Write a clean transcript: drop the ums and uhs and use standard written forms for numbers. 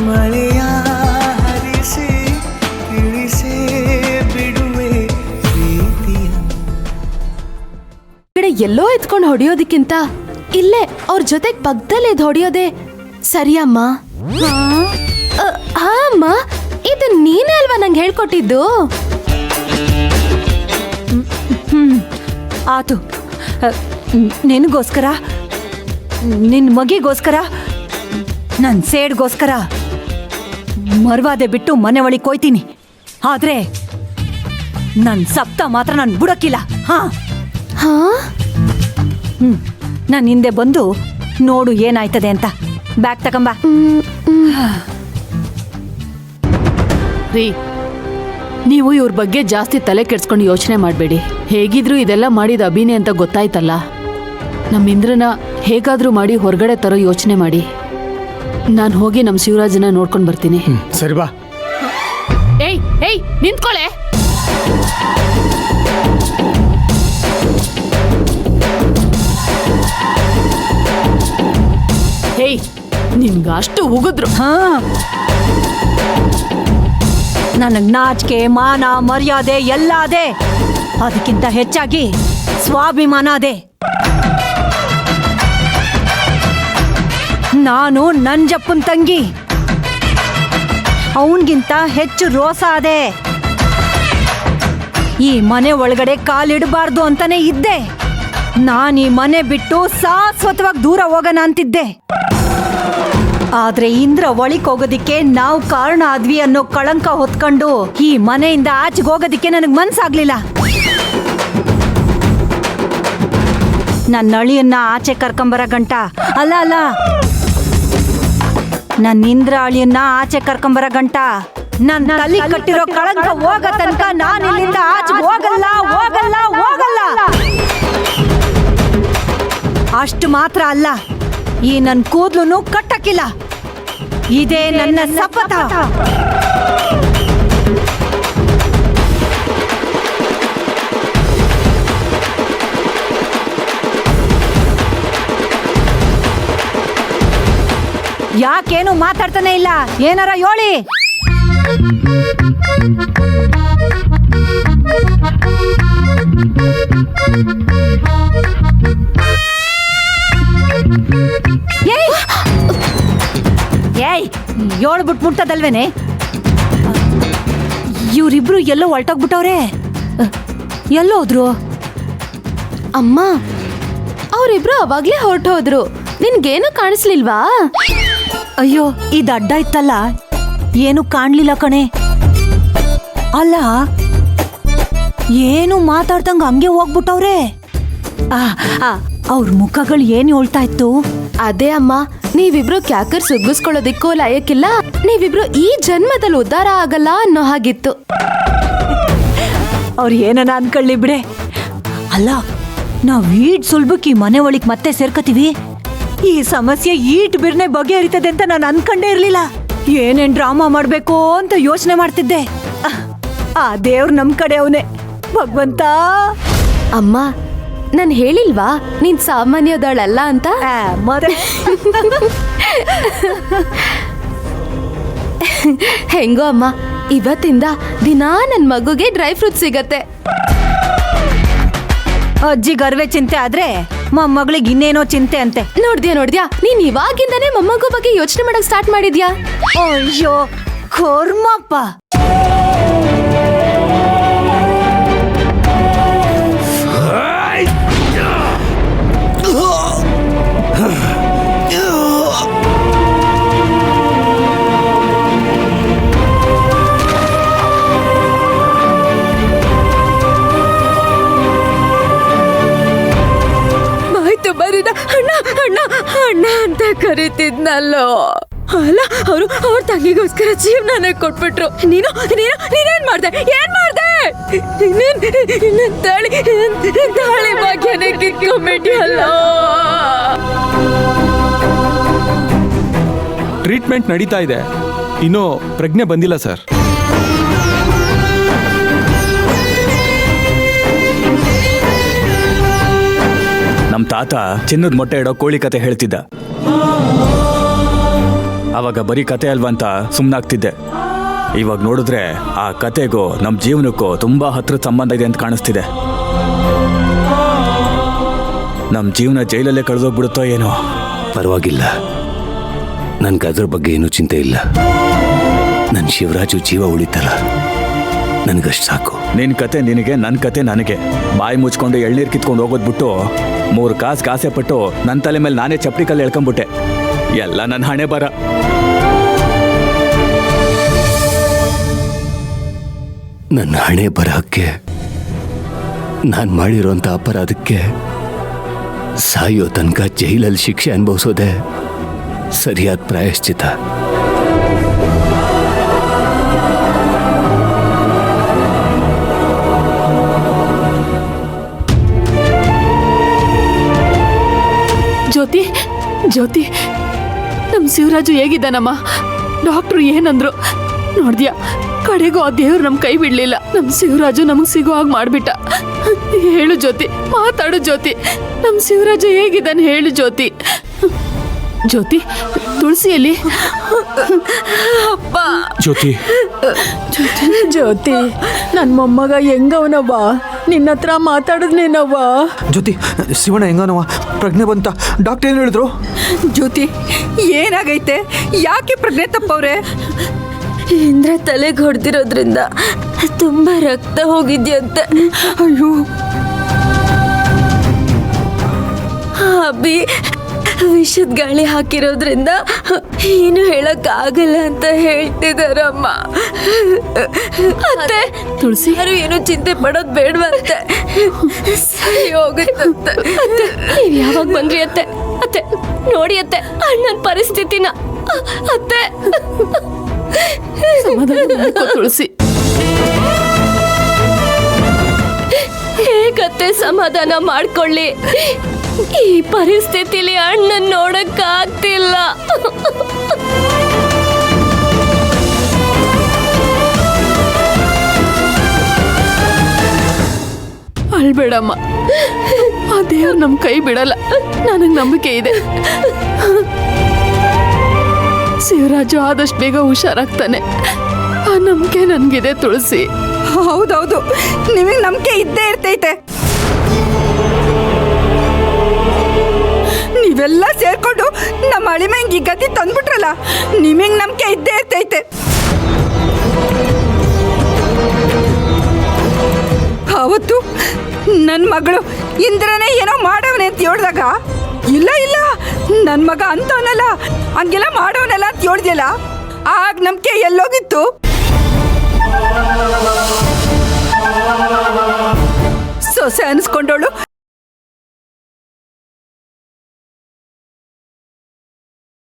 ಮಳೆಯ ಹರಿಸಿ ತಿಳಿಸೇ ಬಿಡುವೆ ಪ್ರೀತಿಯ. ಎಲ್ಲೋ ಎತ್ಕೊಂಡು ಹೊಡೆಯೋದಕ್ಕಿಂತ ಇಲ್ಲೇ ಅವ್ರ ಜೊತೆಗೆ ಪಕ್ಕದಲ್ಲೇ ಹೊಡೆಯೋದೆ ಸರಿಯಮ್ಮ. ಹಾ ಅಮ್ಮ, ಇದು ನೀನೇ ಅಲ್ವಾ ನಂಗೆ ಹೇಳ್ಕೊಟ್ಟಿದ್ದು? ಆತು, ನಿನಗೋಸ್ಕರ, ನಿನ್ನ ಮಗಿಗೋಸ್ಕರ, ನನ್ನ ಸೇಡ್ಗೋಸ್ಕರ ಮರ್ವಾದೆ ಬಿಟ್ಟು ಮನೆ ಒಳಗೆ ಕೊಯ್ತೀನಿ. ಆದ್ರೆ ನನ್ನ ಸಪ್ತ ಮಾತ್ರ ನಾನು ಬಿಡಕ್ಕಿಲ್ಲ. ಹಾ ಹಾ, ನಾನು ಹಿಂದೆ ಬಂದು ನೋಡು ಏನಾಯ್ತದೆ ಅಂತ. ಬ್ಯಾಗ್ ತಗೊಂಬ. ರೀ, ನೀವು ಇವ್ರ ಬಗ್ಗೆ ಜಾಸ್ತಿ ತಲೆ ಕೆಡ್ಸ್ಕೊಂಡು ಯೋಚನೆ ಮಾಡಬೇಡಿ. ಹೇಗಿದ್ರು ಇದೆಲ್ಲ ಮಾಡಿದ ಅಭಿನಯ ಅಂತ ಗೊತ್ತಾಯ್ತಲ್ಲ. ನಮ್ಮ ಇಂದ್ರನ ಹೇಗಾದ್ರೂ ಮಾಡಿ ಹೊರಗಡೆ ತರೋ ಯೋಚನೆ ಮಾಡಿ. ನಾನು ಹೋಗಿ ನಮ್ಮ ಶಿವರಾಜನ ನೋಡ್ಕೊಂಡು ಬರ್ತೀನಿ. ಸರಿ ಬಾ. ಏಯ್ ಏಯ್, ನಿಂತ್ಕೊಳ್ಳೆ. ಹೇಯ್, ನಿನ್ಗ ಅಷ್ಟು ಉಗಿದ್ರು. ಹಾ, ನನಗ್ ನಾಚಿಕೆ, ಮಾನ, ಮರ್ಯಾದೆ ಎಲ್ಲ ಅದೇ. ಅದಕ್ಕಿಂತ ಹೆಚ್ಚಾಗಿ ಸ್ವಾಭಿಮಾನ ಅದೇ. ನಾನು ನಂಜಪ್ಪನ್ ತಂಗಿ, ಅವನ್ಗಿಂತ ಹೆಚ್ಚು ರೋಸ ಅದೇ. ಈ ಮನೆ ಒಳಗಡೆ ಕಾಲಿಡಬಾರ್ದು ಅಂತಾನೆ ಇದ್ದೆ. ನಾನು ಈ ಮನೆ ಬಿಟ್ಟು ಶಾಶ್ವತವಾಗಿ ದೂರ ಹೋಗೋಣ ಅಂತಿದ್ದೆ. ಆದ್ರೆ ಇಂದ್ರ ಒಳಿಕ್ ಹೋಗೋದಿಕ್ಕೆ ನಾವು ಕಾರಣ ಆದ್ವಿ ಅನ್ನೋ ಕಳಂಕ ಹೊತ್ಕೊಂಡು ಈ ಮನೆಯಿಂದ ಆಚೆಗೆ ಹೋಗೋದಿಕ್ಕೆ ನನಗ್ ಮನ್ಸಾಗ್ಲಿಲ್ಲ. ನನ್ನ ಅಳಿಯನ್ನ ಆಚೆ ಕರ್ಕೊಂಬರ ಗಂಟ ಅಲ್ಲ ಅಲ್ಲ, ನನ್ನ ಇಂದ್ರ ಅಳಿಯನ್ನ ಆಚೆ ಕರ್ಕೊಂಬರ ಗಂಟ ನನ್ನ ತಲೆ ಕಟ್ಟಿರೋ ಕಳಂಕ ಹೋಗ ತನಕ ನಾನು ಇಲ್ಲಿಂದ ಆಚೆ ಹೋಗಲ್ಲ ಹೋಗಲ್ಲ ಹೋಗಲ್ಲ. ಅಷ್ಟು ಮಾತ್ರ ಅಲ್ಲ, ಈ ನನ್ನ ಕೂದಲು ಕಟ್ಟಕ್ಕಿಲ್ಲ. ಇದೇ ನನ್ನ ಶಪಥ. ಯಾಕೇನು ಮಾತಾಡ್ತಾನೆ ಇಲ್ಲ? ಏನಾರ ಹೇಳಿ. ಏಯ್, ಏಳ್ಬಿಟ್ಟು ಮುಟ್ಟದಲ್ವೇನೆ? ಇವ್ರಿಬ್ರು ಎಲ್ಲೋ ಹೊಲ್ಟೋಗ್ಬಿಟ್ಟವ್ರೆ. ಎಲ್ಲೋ ಹೋದ್ರು? ಅಮ್ಮ, ಅವರಿಬ್ರು ಅವಾಗ್ಲೇ ಹೊರಟೋದ್ರು. ನಿನ್ಗೇನು ಕಾಣಿಸ್ಲಿಲ್ವಾ? ಅಯ್ಯೋ, ಇದು ಅಡ್ಡ ಇತ್ತಲ್ಲ, ಏನು ಕಾಣ್ಲಿಲ್ಲ ಕಣೆ. ಅಲ್ಲ, ಏನು ಮಾತಾಡ್ದಂಗ ಹಂಗೆ ಹೋಗ್ಬಿಟ್ಟವ್ರೆ. ಅವ್ರ ಮುಖಗಳು ಏನು ಹೇಳ್ತಾ ಇತ್ತು? ಅದೇ ಅಮ್ಮ, ನೀವಿಬ್ರು ಕ್ಯಾಕರ್ ಸುಗ್ಗಿಸ್ಕೊಳ್ಳೋದಿಕ್ಕೂ ಲಾಯಕ್ಕಿಲ್ಲ, ನೀವಿಬ್ರು ಈ ಜನ್ಮದಲ್ಲಿ ಉದ್ಧಾರ ಆಗಲ್ಲ ಅನ್ನೋ ಹಾಗಿತ್ತು. ಅವ್ರು ಏನನ ಅನ್ಕೊಳ್ಳಿ ಬಿಡೆ. ಅಲ್ಲ, ನಾವ್ ಈಟ್ ಸುಲ್ಬಕ್ಕೆ ಈ ಮನೆ ಒಳಗ್ ಮತ್ತೆ ಸೇರ್ಕತೀವಿ. ಈ ಸಮಸ್ಯೆ ಈಟ್ ಬಿರ್ನೆ ಬಗೆಹರಿತದೆ ಅಂತ ನಾನು ಅನ್ಕೊಂಡೇ ಇರ್ಲಿಲ್ಲ. ಏನೇನ್ ಡ್ರಾಮಾ ಮಾಡ್ಬೇಕು ಅಂತ ಯೋಚನೆ ಮಾಡ್ತಿದ್ದೆ. ಆ ದೇವ್ರು ನಮ್ ಕಡೆ ಅವನೇ. ಭಗವಂತ. ಅಮ್ಮ, ನಾನ್ ಹೇಳಿಲ್ವಾ ನೀನ್ ಸಾಮಾನ್ಯದಳಲ್ಲ ಅಂತ? ಹೆಂಗೋ ಅಮ್ಮ, ಇವತ್ತಿಂದ ದಿನಾ ನನ್ ಮಗುಗೆ ಡ್ರೈ ಫ್ರೂಟ್ ಸಿಗತ್ತೆ. ಅಜ್ಜಿ ಗರ್ವೆ ಚಿಂತೆ ಆದ್ರೆ ಮೊಮ್ಮಗಳಿಗೆ ಇನ್ನೇನೋ ಚಿಂತೆ ಅಂತೆ. ನೋಡ್ದ್ಯಾ, ನೀನ್ ಇವಾಗಿಂದಾನೇ ಮೊಮ್ಮಗು ಬಗ್ಗೆ ಯೋಚನೆ ಮಾಡಕ್ ಸ್ಟಾರ್ಟ್ ಮಾಡಿದ್ಯಾ? ಅಯ್ಯೋ ಕರ್ಮಪ್ಪ. ಬರೀದ ಅಣ್ಣ ಅಣ್ಣ ಅಣ್ಣ ಅಂತ ಕರೀತಿದ್ನಲ್ಲೋ. ಅಲ್ಲ, ಅವ್ರ ತಂಗಿಗೋಸ್ಕರ ಜೀವನನೇ ಕೊಟ್ಬಿಟ್ರು. ನೀನೇನ್ ಮಾಡ್ದೆ? ತಾಳಿ ಭಾಗ್ಯನೇ ಕಿತ್ಕೊಂಡ್ಬಿಟ್ಟಿಯಲ್ಲೋ. ಟ್ರೀಟ್ಮೆಂಟ್ ನಡೀತಾ ಇದೆ, ಇನ್ನೂ ಪ್ರಜ್ಞೆ ಬಂದಿಲ್ಲ ಸರ್. ನಮ್ಮ ತಾತ ಚಿನ್ನದ ಮೊಟ್ಟೆ ಇಡೋ ಕೋಳಿ ಕತೆ ಹೇಳ್ತಿದ್ದ. ಆವಾಗ ಬರೀ ಕತೆ ಅಲ್ವಾ ಅಂತ ಸುಮ್ಮನಾಗ್ತಿದ್ದೆ. ಇವಾಗ ನೋಡಿದ್ರೆ ಆ ಕತೆಗೂ ನಮ್ಮ ಜೀವನಕ್ಕೂ ತುಂಬ ಹತ್ತಿರದ ಸಂಬಂಧ ಇದೆ ಅಂತ ಕಾಣಿಸ್ತಿದೆ. ನಮ್ಮ ಜೀವನ ಜೈಲಲ್ಲೇ ಕಳೆದೋಗ್ಬಿಡುತ್ತೋ ಏನೋ. ಪರವಾಗಿಲ್ಲ, ನನ್ಗೆ ಅದ್ರ ಬಗ್ಗೆ ಏನೂ ಚಿಂತೆ ಇಲ್ಲ. ನನ್ನ ಶಿವರಾಜು ಜೀವ ಉಳಿತಲ್ಲ, ನನಗಷ್ಟು ಸಾಕು. ನಿನ್ನ ಕತೆ ನಿನಗೆ, ನನ್ನ ಕತೆ ನನಗೆ. ಬಾಯಿ ಮುಚ್ಕೊಂಡು ಎಳ್ನೀರು ಕಿತ್ಕೊಂಡು ಹೋಗೋದು ಬಿಟ್ಟು 3 ಕಾಸು ಕಾಸೆ ಪಟ್ಟು ನನ್ನ ತಲೆ ಮೇಲೆ ನಾನೇ ಚಪ್ಪಡಿ ಕಲ್ಲು ಎಳ್ಕೊಂಬಿಟ್ಟೆ. ಎಲ್ಲ ನನ್ನ ಹಣೆ ಬರ. ನನ್ನ ಹಣೆ ಬರಹಕ್ಕೆ, ನಾನು ಮಾಡಿರೋಂಥ ಅಪರಾಧಕ್ಕೆ ಸಾಯೋ ತನಕ ಜೈಲಲ್ಲಿ ಶಿಕ್ಷೆ ಅನುಭವಿಸೋದೆ ಸರಿಯಾದ ಪ್ರಾಯಶ್ಚಿತ. ಜ್ಯೋತಿ, ಜ್ಯೋತಿ, ನಮ್ಮ ಶಿವರಾಜು ಹೇಗಿದ್ದಾನಮ್ಮ? ಡಾಕ್ಟ್ರು ಏನಂದ್ರು ನೋಡ್ದ್ಯಾ? ಕಡೆಗೂ ಆ ದೇವ್ರು ನಮ್ಮ ಕೈ ಬಿಡ್ಲಿಲ್ಲ. ನಮ್ಮ ಶಿವರಾಜು ನಮಗೆ ಸಿಗೋ ಹಾಗೆ ಮಾಡ್ಬಿಟ್ಟ. ಹೇಳು ಜ್ಯೋತಿ, ಮಾತಾಡು ಜ್ಯೋತಿ. ನಮ್ಮ ಶಿವರಾಜು ಹೇಗಿದ್ದಾನೆ ಹೇಳು ಜ್ಯೋತಿ. ಜ್ಯೋತಿ, ತುಳಸಿಯಲ್ಲಿ ಅಪ್ಪ. ಜ್ಯೋತಿ, ಜ್ಯೋತಿ, ನನ್ನ ಮೊಮ್ಮಗ ಹೆಂಗವನವ್ವ? ನಿನ್ನ ಹತ್ರ ಮಾತಾಡಿದ್ನೇನವ್ವ? ಜ್ಯೋತಿ, ಶಿವಣ್ಣ ಹೆಂಗನವ? ಪ್ರಜ್ಞೆ ಬಂತ? ಡಾಕ್ಟರ್ ಏನು ಹೇಳಿದ್ರು? ಜ್ಯೋತಿ, ಏನಾಗೈತೆ? ಯಾಕೆ ಪ್ರಜ್ಞೆ ತಪ್ಪವ್ರೆ? ಇಂದ್ರ ತಲೆಗೆ ಹೊಡೆದಿರೋದ್ರಿಂದ ತುಂಬಾ ರಕ್ತ ಹೋಗಿದ್ಯಂತೆ. ಅಯ್ಯೋ, ಅಬ್ಬಿ ವಿಷದ ಗಾಳಿ ಹಾಕಿರೋದ್ರಿಂದ ಏನು ಹೇಳಕ್ ಆಗಲ್ಲ ಅಂತ ಹೇಳ್ತಿದಾರಮ್ಮ. ಅತ್ತೆ, ತುಳಸಿ, ಯಾರು ಏನು ಚಿಂತೆ ಪಡೋದ್ ಬೇಡವಂತೆ, ಸರಿ ಹೋಗುತ್ತಂತೆ. ನೀವ್ ಯಾವಾಗ ಬಂದ್ರಿ ಅತ್ತೆ? ಅತ್ತೆ ನೋಡಿ ಅತ್ತೆ, ಅಣ್ಣನ ಪರಿಸ್ಥಿತಿನ. ಅತ್ತೆ ಸಮಾಧಾನ ಮಾಡ್ಕೋ ತುಳಸಿ. ಹೇಗತ್ತೆ ಸಮಾಧಾನ ಮಾಡ್ಕೊಳ್ಳಿ? ಈ ಪರಿಸ್ಥಿತಿಲಿ ಅಣ್ಣನ್ ನೋಡಕ್ ಆಗ್ತಿಲ್ಲ. ಅಳ್ಬೇಡಮ್ಮ, ಆ ದೇವ್ರು ನಮ್ ಕೈ ಬಿಡಲ್ಲ. ನನಗ್ ನಂಬಿಕೆ ಇದೆ. ಶಿವರಾಜು ಆದಷ್ಟು ಬೇಗ ಹುಷಾರಾಗ್ತಾನೆ. ಆ ನಂಬಿಕೆ ನನ್ಗಿದೆ ತುಳಸಿ. ಹೌದೌದು, ನಿಮಗೆ ನಂಬಿಕೆ ಇದ್ದೇ ಇರ್ತೈತೆ. ನೀವೆಲ್ಲ ಸೇರ್ಕೊಂಡು ನಮ್ಮ ಅಳಿಮೆಂಗೆ ಈ ಗತಿ ತಂದ್ಬಿಟ್ರಲ್ಲ, ನಿಮಗೆ ನಂಬಿಕೆ ಇದ್ದೇ ಇರ್ತೈತೆ. ಅವತ್ತು ನನ್ನ ಮಗಳು ಇಂದ್ರನೇ ಏನೋ ಮಾಡವನೆ ಅಂತ ಹೇಳ್ದಾಗ, ಇಲ್ಲ ಇಲ್ಲ ನನ್ನ ಮಗ ಅಂತವನಲ್ಲ, ಹಂಗೆಲ್ಲ ಮಾಡವನಲ್ಲ ಅಂತ ಹೇಳ್ದಿಲ್ಲ. ಆಗ ನಂಬಿಕೆ ಎಲ್ಲೋಗಿತ್ತು? ಸೊಸೆ ಅನ್ಸ್ಕೊಂಡವಳು